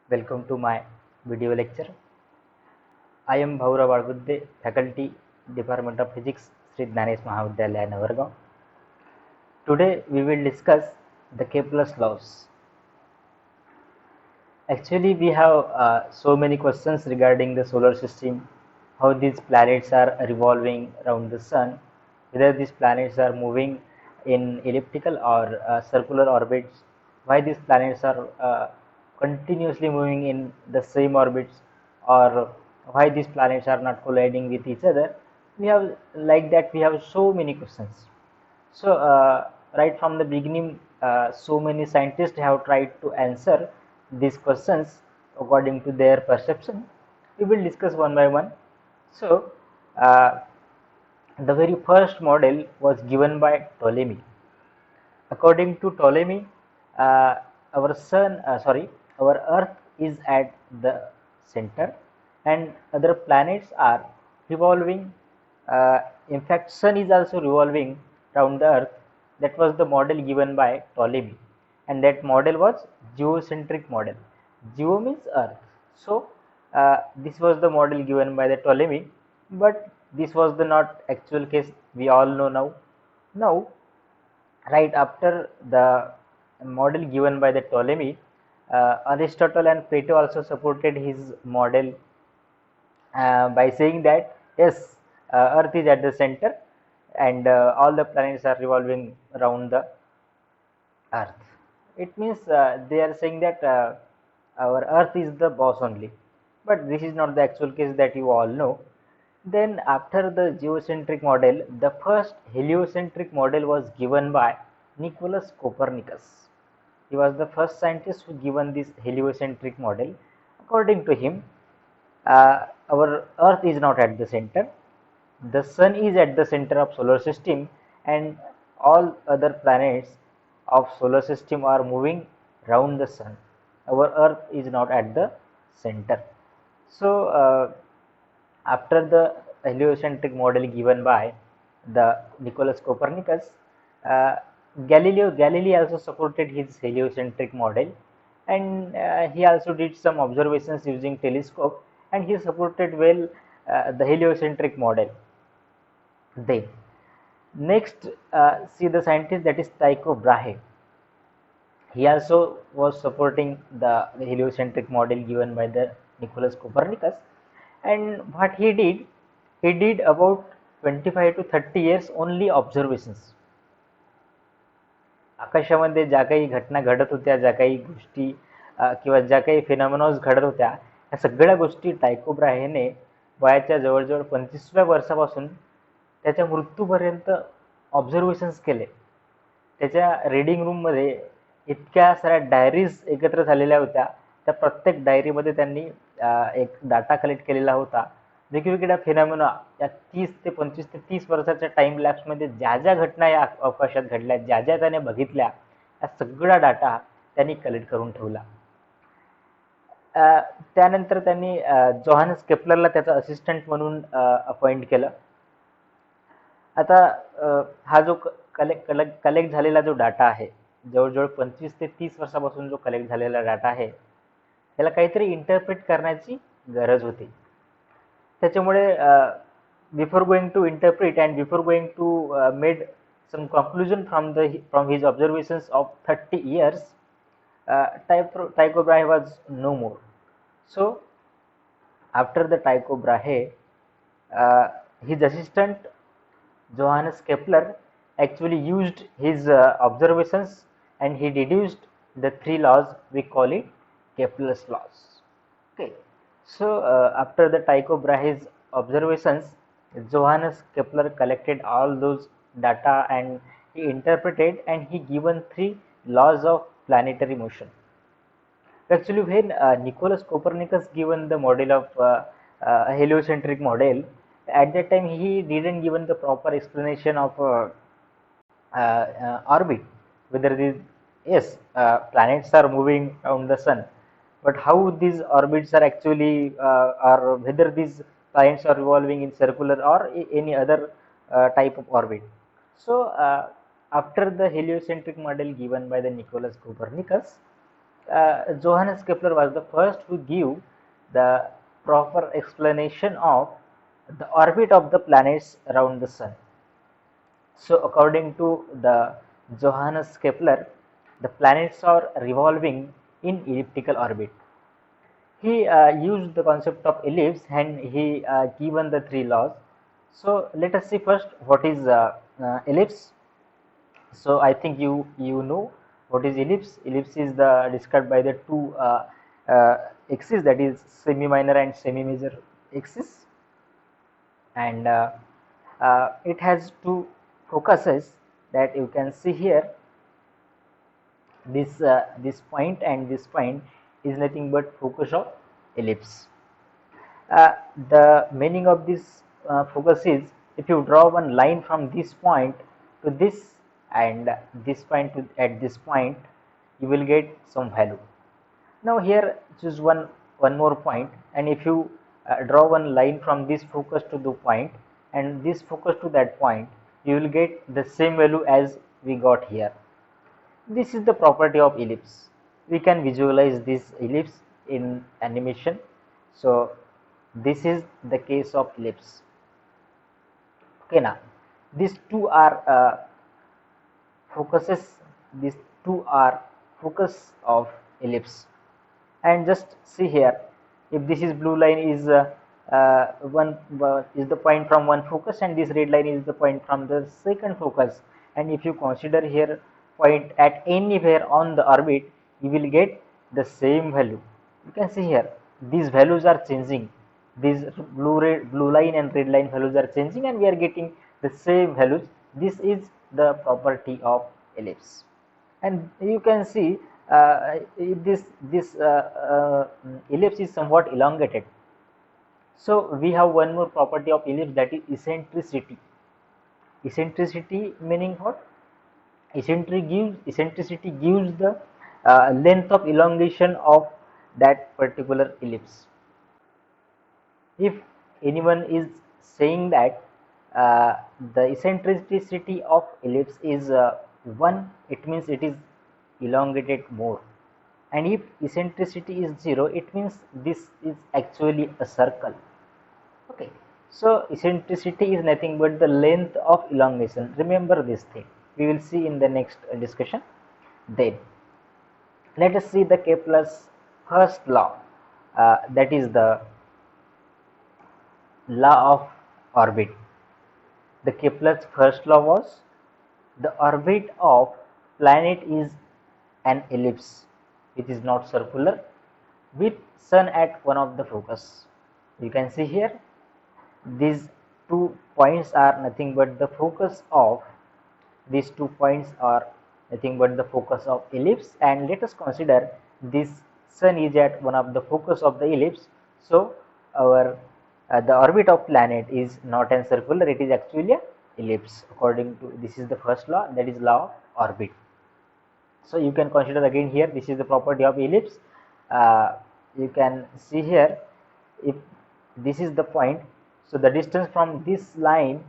Welcome to my video lecture. I am Bhaurav Algudde, Faculty, Department of Physics, Sri Gnanesh Mahavidyalaya, Navargaon. Today we will discuss the Kepler's laws. Actually, we have so many questions regarding the solar system, how these planets are revolving around the sun, whether these planets are moving in elliptical or circular orbits, why these planets are continuously moving in the same orbits, or why these planets are not colliding with each other. We have like that. We have so many questions. So, right from the beginning, so many scientists have tried to answer these questions according to their perception. We will discuss one by one. So, uh, the very first model was given by Ptolemy. According to Ptolemy, uh, our Earth is at the center, and other planets are revolving. Uh, in fact, Sun is also revolving around the Earth. That was the model given by Ptolemy, and that model was geocentric model. Geo means Earth. So, this was the model given by the Ptolemy, but this was the not actual case. We all know now. Now, right after the model given by the Ptolemy, Aristotle and Plato also supported his model by saying that yes, Earth is at the center and all the planets are revolving around the Earth. It means they are saying that our Earth is the boss only, but this is not the actual case that you all know. Then after the geocentric model, the first heliocentric model was given by Nicolaus Copernicus. He was the first scientist who given this heliocentric model. According to him, our Earth is not at the center. The Sun is at the center of solar system, and all other planets of solar system are moving round the Sun. Our Earth is not at the center. So, after the heliocentric model given by the Nicolaus Copernicus, uh, Galileo Galilei also supported his heliocentric model, and he also did some observations using telescope, and he supported well the heliocentric model. Then next, see the scientist, that is Tycho Brahe. He also was supporting the heliocentric model given by the Nicolaus Copernicus, and what he did about 25 to 30 years only observations. आकाशामध्ये ज्या काही घटना घडत होत्या, ज्या काही गोष्टी किंवा ज्या काही फिनॉमिनॉज घडत होत्या, ह्या सगळ्या गोष्टी टायको ब्राहेने वयाच्या जवळजवळ 25व्या वर्षापासून त्याच्या मृत्यूपर्यंत ऑब्झर्वेशन्स केले. त्याच्या रीडिंग रूममध्ये इतक्या साऱ्या डायरीज एकत्र झालेल्या होत्या. त्या प्रत्येक डायरीमध्ये त्यांनी एक डाटा कलेक्ट केलेला होता. वेगवेगळ्या फिनॉमिना या 30 ते 25 ते 30 वर्षाच्या टाइम लॅप्समध्ये ज्या ज्या घटना या अवकाशात घडल्या, ज्या ज्या त्याने बघितल्या, या सगळा डाटा त्यांनी कलेक्ट करून ठेवला. त्यानंतर त्यांनी जोहानस केपलरला त्याचा असिस्टंट म्हणून अपॉइंट केलं. आता हा जो कलेक्ट झालेला जो डाटा आहे, जवळजवळ 25 ते 30 वर्षापासून जो कलेक्ट झालेला डाटा आहे, त्याला काहीतरी इंटरप्रेट करण्याची गरज होती. त्याच्यामुळे before going to interpret and before going to made some conclusion from his observations of 30 years, Tycho Brahe was no more. So after the Tycho Brahe, his assistant Johannes Kepler actually used his observations, and he deduced the three laws. We call it Kepler's laws. Okay. So after the Tycho Brahe's observations, Johannes Kepler collected all those data and he interpreted and he given three laws of planetary motion. Actually, when Nicolaus Copernicus given the model of heliocentric model, at that time he didn't given the proper explanation of orbit, whether these planets are moving around the sun, but how these orbits are actually or whether these planets are revolving in circular or any other type of orbit. So after the heliocentric model given by the Nicolaus Copernicus, Johannes Kepler was the first who gave the proper explanation of the orbit of the planets around the sun. So according to the Johannes Kepler, the planets are revolving in elliptical orbit. He used the concept of ellipse and he given the three laws. So let us see first what is ellipse. So I think you know what is ellipse. Ellipse is the described by the two axes, that is semi minor and semi major axis, and it has two focuses that you can see here. This point and this point is nothing but focus of ellipse. The meaning of this focus is, if you draw one line from this point to this and this point to at this point, you will get some value. Now here choose one more point, and if you draw one line from this focus to the point and this focus to that point, you will get the same value as we got here. This is the property of ellipse. We can visualize this ellipse in animation. So this is the case of ellipse. Okay, now these two are focuses. These two are focus of ellipse. And just see here, if this is blue line is one is the point from one focus, and this red line is the point from the second focus, and if you consider here point at anywhere on the orbit, you will get the same value. You can see here these values are changing, these blue line and red line values are changing, and we are getting the same values. This is the property of ellipse. And you can see this ellipse is somewhat elongated. So we have one more property of ellipse, that is eccentricity. Eccentricity meaning what? Eccentricity gives the length of elongation of that particular ellipse. If anyone is saying that the eccentricity of ellipse is 1, it means it is elongated more, and if eccentricity is 0, it means this is actually a circle. Okay, so eccentricity is nothing but the length of elongation. Remember this thing, we will see in the next discussion. Then let us see the Kepler's first law, that is the law of orbit. The Kepler's first law was, the orbit of planet is an ellipse which is not circular, with sun at one of the focus. You can see here these 2 points are nothing but the focus of, these 2 points are nothing but the focus of ellipse, and let us consider this sun is at one of the focus of the ellipse. So our the orbit of planet is not an circular, it is actually a ellipse. According to this is the first law, that is law of orbit. So you can consider again here, this is the property of ellipse. You can see here, if this is the point, so the distance from this line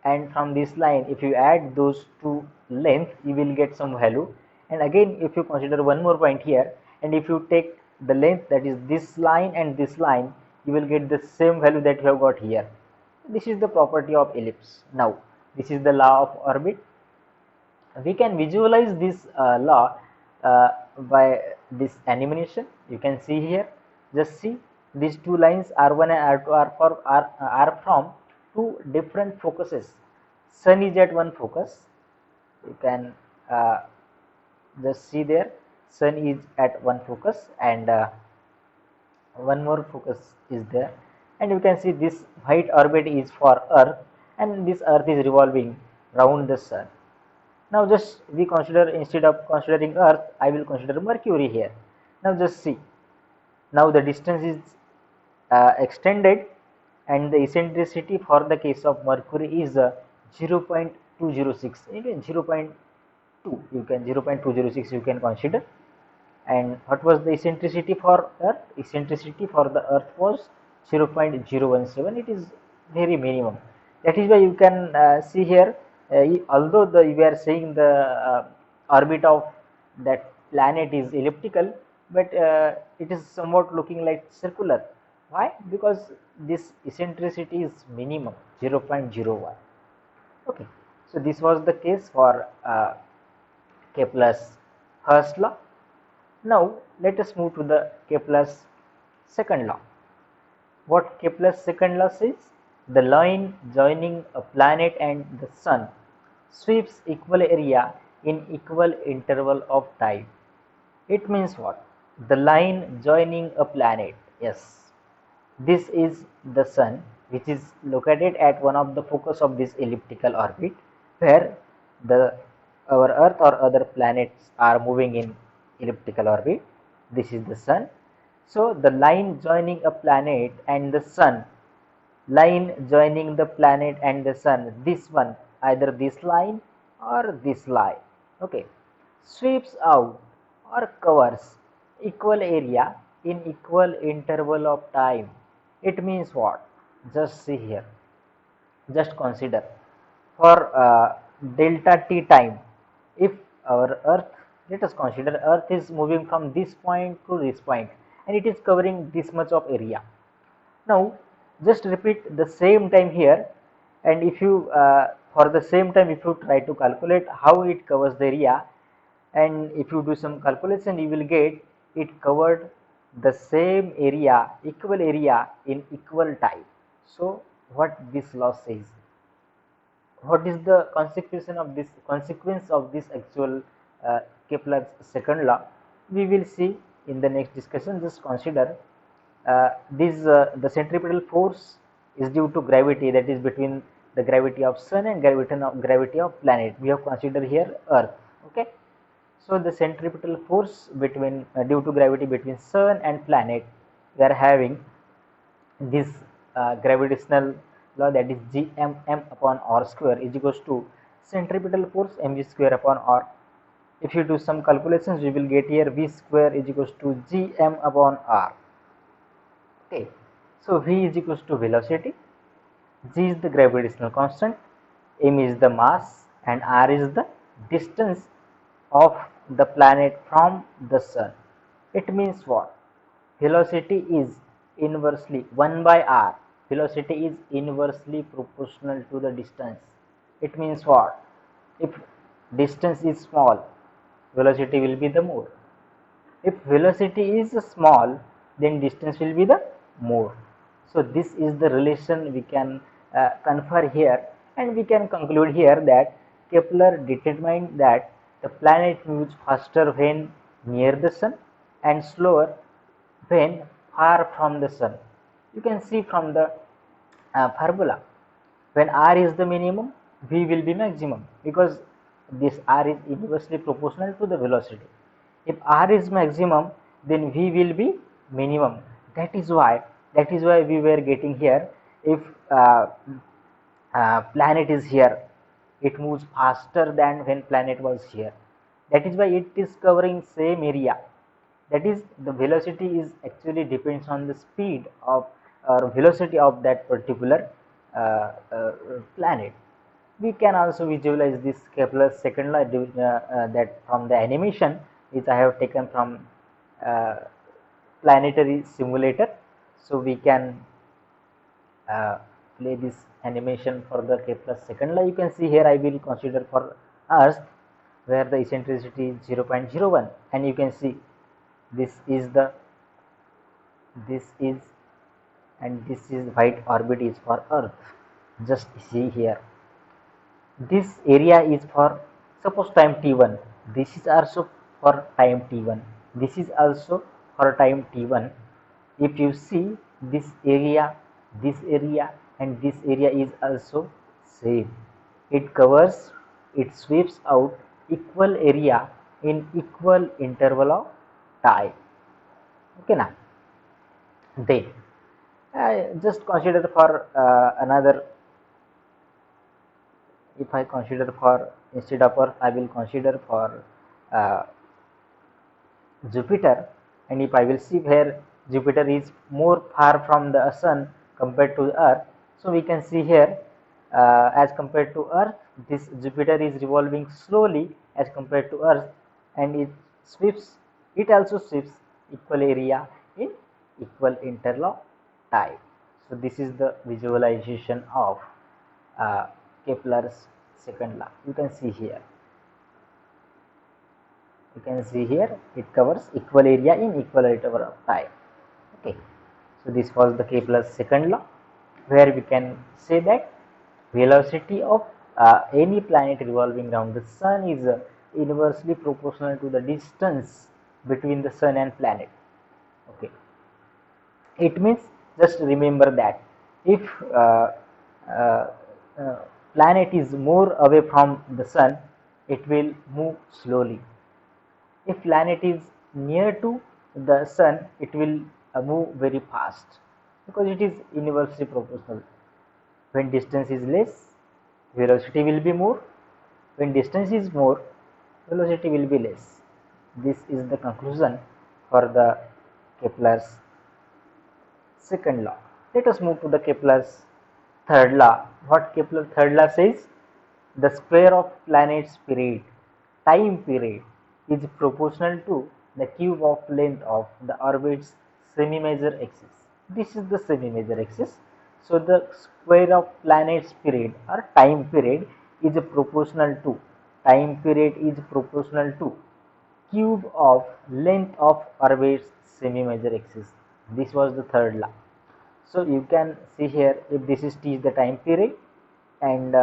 and from this line, if you add those two length, you will get some value. And again, if you consider one more point here, and if you take the length, that is this line and this line, you will get the same value that you have got here. This is the property of ellipse. Now this is the law of orbit. We can visualize this law by this animation. You can see here, just see these two lines R1 and R2 are from two different focuses. Sun is at one focus, you can just see there, sun is at one focus, and one more focus is there, and you can see this white orbit is for earth, and this earth is revolving round the sun. Now just we consider, instead of considering earth, I will consider Mercury here. Now just see, now the distance is extended, and the eccentricity for the case of Mercury is 0.206, again 0.2, you can 0.206 you can consider. And what was the eccentricity for earth? Eccentricity for the earth was 0.017, it is very minimum. That is why you can see here, although we are saying the orbit of that planet is elliptical, but it is somewhat looking like circular. Why? Because this eccentricity is minimum 0.01. Okay, so this was the case for Kepler's first law. Now let us move to the Kepler's second law. What Kepler's second law says? The line joining a planet and the sun sweeps equal area in equal interval of time. It means what? The line joining a planet. Yes, this is the sun, which is located at one of the focus of this elliptical orbit, where the our Earth or other planets are moving in elliptical orbit. This is the sun. So the line joining a planet and the sun, line joining the planet and the sun, this one, either this line or this line, okay, sweeps out or covers equal area in equal interval of time. It means what? Just see here, just consider for delta t time, if our earth, let us consider earth is moving from this point to this point and it is covering this much of area. Now just repeat the same time here, and if you for the same time, if you try to calculate how it covers the area, and if you do some calculation, you will get it covered the same area, equal area in equal time. So what this law says, what is the consequence of this actual Kepler's second law, we will see in the next discussion. Just consider this the centripetal force is due to gravity, that is between the gravity of sun and gravity of planet. We have considered here earth. Okay, so the centripetal force between due to gravity between sun and planet, we are having this gravitational law, that is gmm upon r square is equals to centripetal force mg square upon r. If you do some calculations, we will get here v square is equals to gm upon r. Okay, so v is equals to velocity, g is the gravitational constant, m is the mass, and r is the distance of the planet from the sun. It means what? Velocity is inversely 1 by r. Velocity is inversely proportional to the distance. It means what? If distance is small, velocity will be the more. If velocity is small, then distance will be the more. So this is the relation we can confer here, and we can conclude here that Kepler determined that the planet moves faster when near the sun and slower when far from the sun. You can see from the formula, when r is the minimum, v will be maximum, because this r is inversely proportional to the velocity. If r is maximum, then v will be minimum. That is why we were getting here, if planet is here, it moves faster than when planet was here. That is why it is covering same area. That is, the velocity is actually depends on the speed of or velocity of that particular planet. We can also visualize this Kepler's second law, that from the animation which I have taken from uh, planetary simulator. So we can play this animation for the Kepler's second law. You can see here I will consider for Earth, where the eccentricity is 0.01, and you can see this is the this is and this is white orbit is for Earth. Just see here, this area is for suppose time t1, this is also for time t1, this is also for time t1. If you see this area and this area is also same, it covers, it sweeps out equal area in equal interval of time. Okay, now then just consider for another, if I consider for, instead of Earth, I will consider for uh, Jupiter, and if I will see where Jupiter is more far from the sun compared to Earth, so we can see here as compared to Earth, this Jupiter is revolving slowly as compared to Earth, and it sweeps, it also sweeps equal area in equal interlock tie. So this is the visualization of Kepler's second law. You can see here. You can see here it covers equal area in equal interval of time. Okay. So this was the Kepler's second law, where we can say that velocity of any planet revolving around the sun is inversely proportional to the distance between the sun and planet. Okay, it means, just remember that if uh, uh, uh, planet is more away from the sun, it will move slowly. If planet is near to the sun, it will move very fast, because it is inversely proportional. When distance is less, velocity will be more. When distance is more, velocity will be less. This is the conclusion for the Kepler's second law. Let us move to the Kepler's third law. What Kepler's third law says? The square of planet's period, time period, is proportional to the cube of length of the orbit's semi-major axis. This is the semi-major axis. So the square of planet's period or time period is proportional to, time period is proportional to cube of length of orbit's semi-major axis. This was the third law. So you can see here, if this is t is the time period, and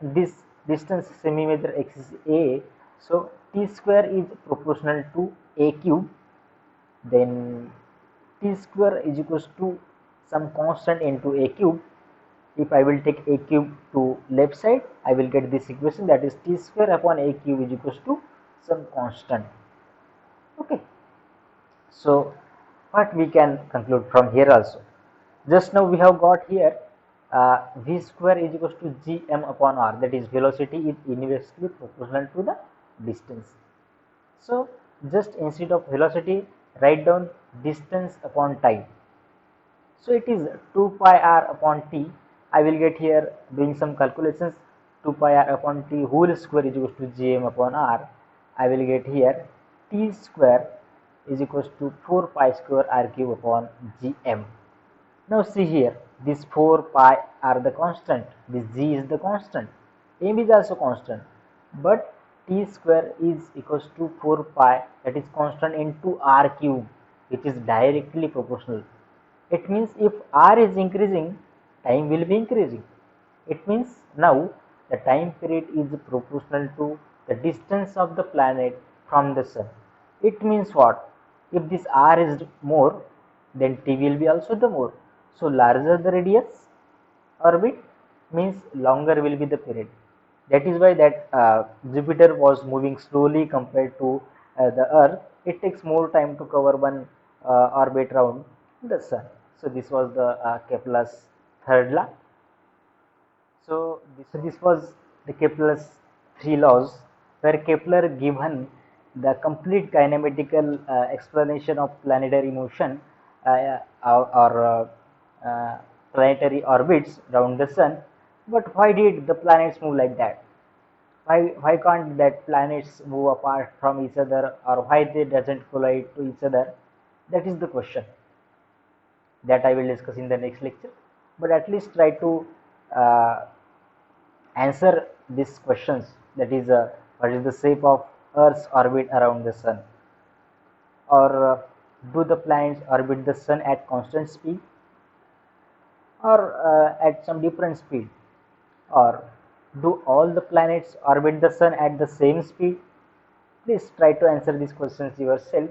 this distance semi-major axis a, so t square is proportional to a cube, then t square is equals to some constant into a cube. If I will take a cube to left side, I will get this equation, that is t square upon a cube is equals to some constant. Okay, so what we can conclude from here also, just now we have got here v square is equals to gm upon r, that is velocity is inversely proportional to the distance. So just instead of velocity, write down distance upon time. So it is 2 pi r upon t. I will get here, doing some calculations, 2 pi r upon t whole square is equals to gm upon r. I will get here t square is equals to 4 pi square r cube upon gm. Now see here, this 4 pi are the constant, this g is the constant, m is also constant, but t square is equals to 4 pi, that is constant, into r cube, which is directly proportional. It means if r is increasing, time will be increasing. It means now the time period is proportional to the distance of the planet from the sun. It means what? If this r is more, then t will be also the more. So larger the radius orbit, means longer will be the period. That is why that Jupiter was moving slowly compared to the Earth. It takes more time to cover one orbit around the sun. So this was the Kepler's third law. So this was the Kepler's three laws, where Kepler given the complete kinematical explanation of planetary motion or planetary orbits around the sun. But why did the planets move like that? Why can't that planets move apart from each other, or why they doesn't collide to each other? That is the question that I will discuss in the next lecture. But at least try to uh, answer these questions, that is what is the shape of Earth's orbit around the sun, or do the planets orbit the sun at constant speed, or at some different speed, or do all the planets orbit the sun at the same speed? Please try to answer these questions yourself,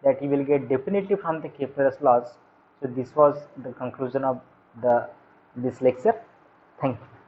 that you will get definitely from the Kepler's laws. So this was the conclusion of this lecture. Thank you.